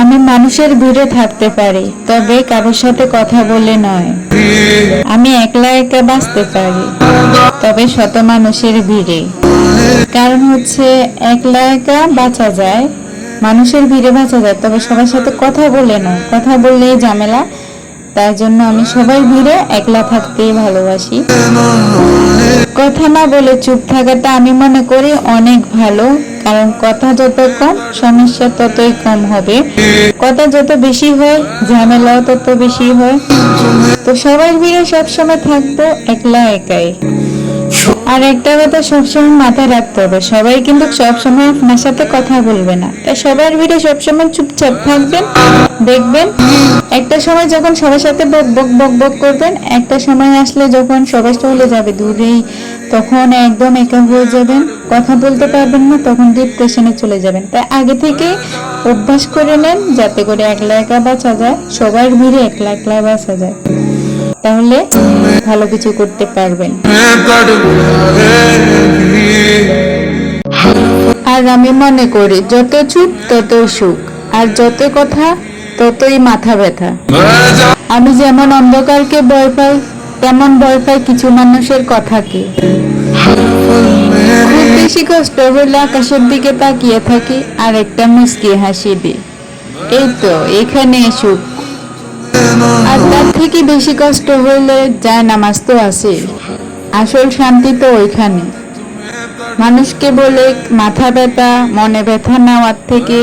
আমি মানুষের ভিড়ে থাকতে পারি, তবে কারোর সাথে কথা বলে নয়। আমি একলা একা বাঁচতে পারি, তবে শত মানুষের ভিড়ে। কারণ হচ্ছে একলা একা বাঁচা যায়, মানুষের ভিড়ে বাঁচা যায়, তবে সবার সাথে কথা বলে নয়। কথা বললেই ঝামেলা। তাই জন্য আমি সবাই ভিড়ে একলা থাকতেই ভালোবাসি। কথা না বলে চুপ থাকাটা আমি মনে করি অনেক ভালো। কারণ কথা যত কম, সমস্যা ততই কম হবে। কথা যত বেশি হয়, ঝামেলাও তত বেশি হয়। তো সবাই ভিড়ে সবসময় থাকবো একলা একাই। আর একটা কথা সবসময় মাথায় রাখতে হবে, সবাই কিন্তু সবসময় আপনার সাথে কথা বলবে না। তাই সবার ভিড়ে সবসময় চুপচাপ থাকবেন। দেখবেন একটা সময় যখন সবার সাথে বক বক বক বক করবেন, একটা সময় আসলে যখন সবাই চলে যাবে দূরেই, তখন একদম একা হয়ে যাবেন, কথা বলতে পারবেন না, তখন ডিপ্রেশনে চলে যাবেন। তাই আগে থেকে অভ্যাস করে নেন, যাতে করে একলা একা বাঁচা যায়, সবার ভিড়ে একলা একলা বাঁচা যায়। তাহলে ভালো কিছু করতে পারবেন। আর আমি মনে করি যত চুপ ততই সুখ, আর যত কথা ততই মাথা ব্যথা। আমি যেমন অন্ধকারকে ভয় পাই, তেমন ভয় পাই কিছু মানুষের কথাকে। খুব বেশি কষ্ট হলে আকাশের দিকে তাকিয়ে থাকি, আর একটা মুচকি হাসি দিই। এই তো এখানে সুখ। আর তার থেকে বেশি কষ্ট হইলে যায় নামাজ তো আছে, আসল শান্তি তো ওইখানে। মানুষকে বলে মাথা ব্যথা, মনে ব্যথা নেওয়ার থেকে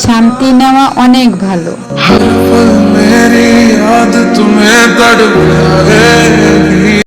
শান্তি নেওয়া অনেক ভালো।